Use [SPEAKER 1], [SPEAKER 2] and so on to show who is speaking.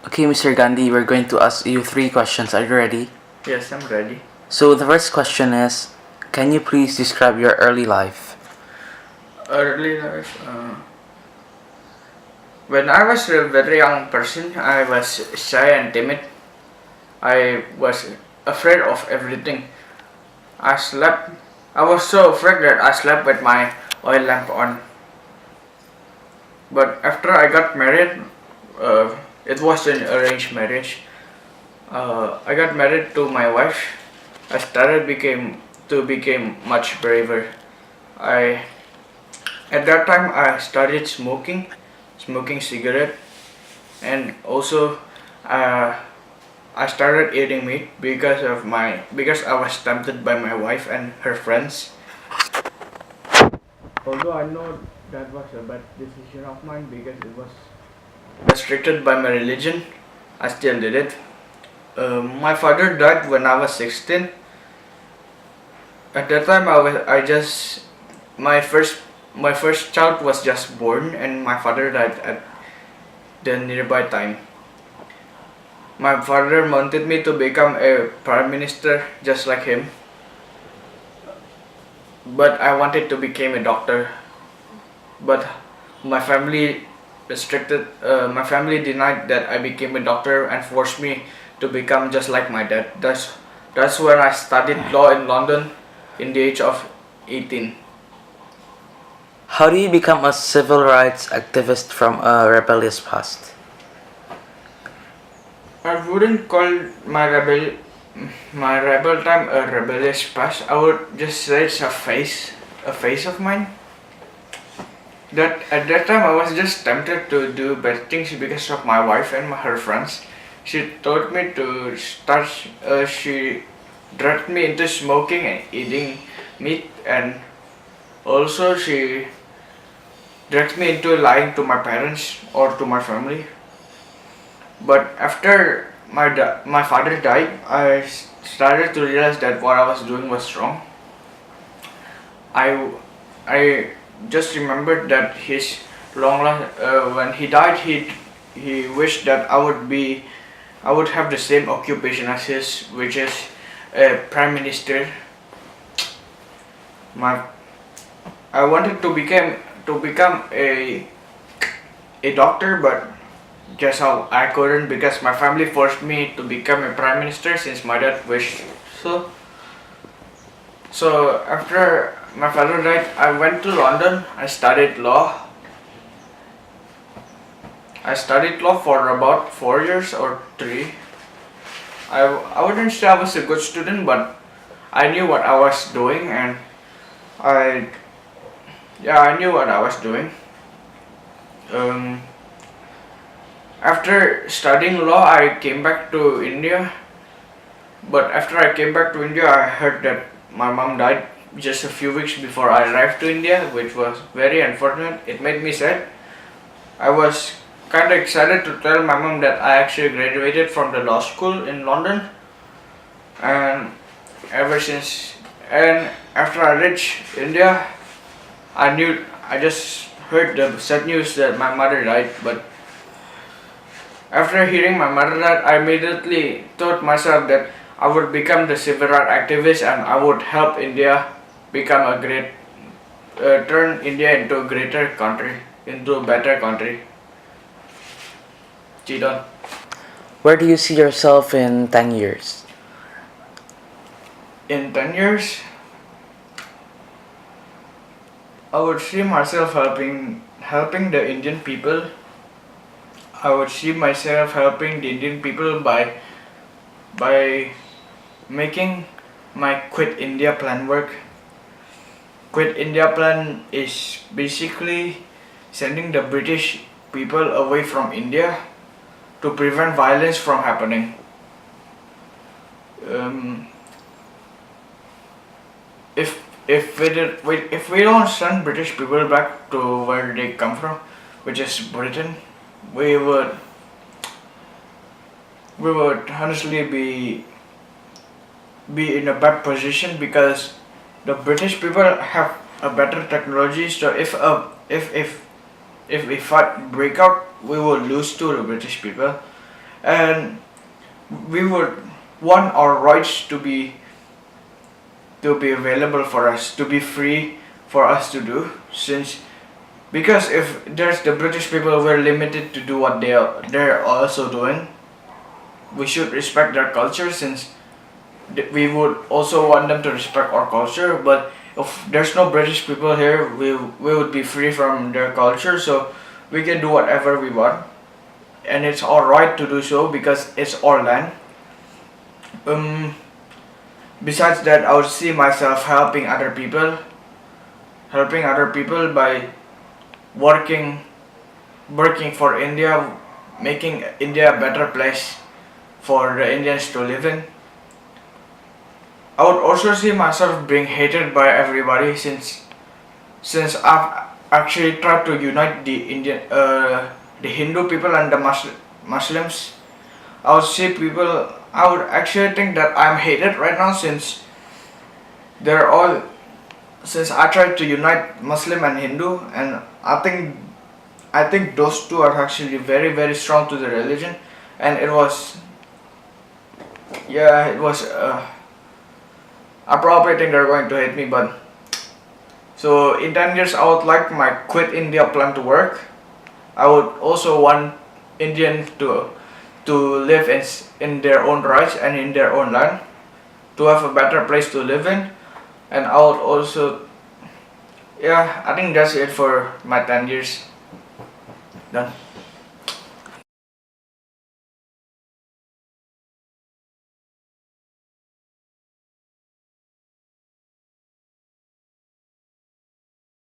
[SPEAKER 1] Okay, Mr. Gandhi, we're going to ask you three questions. Are you ready?
[SPEAKER 2] Yes, I'm ready.
[SPEAKER 1] So the first question is, can you please describe your early life?
[SPEAKER 2] Early life. When I was a very young person, I was shy and timid. I was afraid of everything. I slept. I was so afraid that I slept with my oil lamp on. But after I got married, it was an arranged marriage. I got married to my wife. I started became much braver. I At that time I started smoking cigarette, and also uh, I started eating meat because I was tempted by my wife and her friends. Although I know that was a bad decision of mine because it was restricted by my religion, I still did it. My father died when I was 16. At that time, I just my first child was just born, and my father died at the nearby time. My father wanted me to become a prime minister just like him, but I wanted to become a doctor. But my family my family denied that I became a doctor and forced me to become just like my dad. That's when I studied law in London in the age of 18.
[SPEAKER 1] How do you become a civil rights activist from a rebellious past?
[SPEAKER 2] I wouldn't call my rebel time a rebellious past. I would just say it's a phase of mine. That at that time I was just tempted to do bad things because of my wife and her friends. She told me to start. She dragged me into smoking and eating meat, and also she dragged me into lying to my parents or to my family. But after my father died, I started to realize that what I was doing was wrong. I I just remembered that his when he died, he wished that I would have the same occupation as his, which is a prime minister. My I wanted to become a doctor, but guess how I couldn't because my family forced me to become a prime minister since my dad wished so. So after my father died, I went to London. I studied law. I studied law for about 4 years or 3. I wouldn't say I was a good student, but I knew what I was doing, and I I knew what I was doing. Um, After studying law, I came back to India. But after I came back to India, I heard that my mom died just a few weeks before I arrived to India, which was very unfortunate. It made me sad. I was kind of excited to tell my mom that I actually graduated from the law school in London, and ever since and after I reached India, I just heard the sad news that my mother died. But after hearing my mother died, I immediately thought myself that I would become the civil rights activist and I would help India become a great turn India into a greater country, into a better country. Chidon.
[SPEAKER 1] Where do you see yourself in 10 years?
[SPEAKER 2] In 10 years, I would see myself helping the Indian people. I would see myself helping the Indian people by making my Quit India plan work. Quit India plan is basically sending the British people away from India to prevent violence from happening. Um, if we don't send British people back to where they come from, which is Britain, we would honestly be in a bad position because the British people have a better technology. So if a fight break out, we will lose to the British people. and we would want our rights to be available for us, to be free for us to do, since because if there's the British people, we're limited to do what they're also doing. We should respect their culture, since we would also want them to respect our culture. But if there's no British people here, we would be free from their culture, so we can do whatever we want, and it's our right to do so because it's our land. Besides that, I would see myself helping other people by working for India, making India a better place for the Indians to live in. I would also see myself being hated by everybody, since I've actually tried to unite the Hindu people and the Muslims. I would actually think that I'm hated right now, since I tried to unite Muslim and Hindu, and I think those two are actually very, very strong to the religion, and it was I probably think they're going to hate me. But so in 10 years, I would like my quit India plan to work. I would also want Indian to live in their own rights and in their own land, to have a better place to live in. And I would also, I think that's it for my 10 years. Done.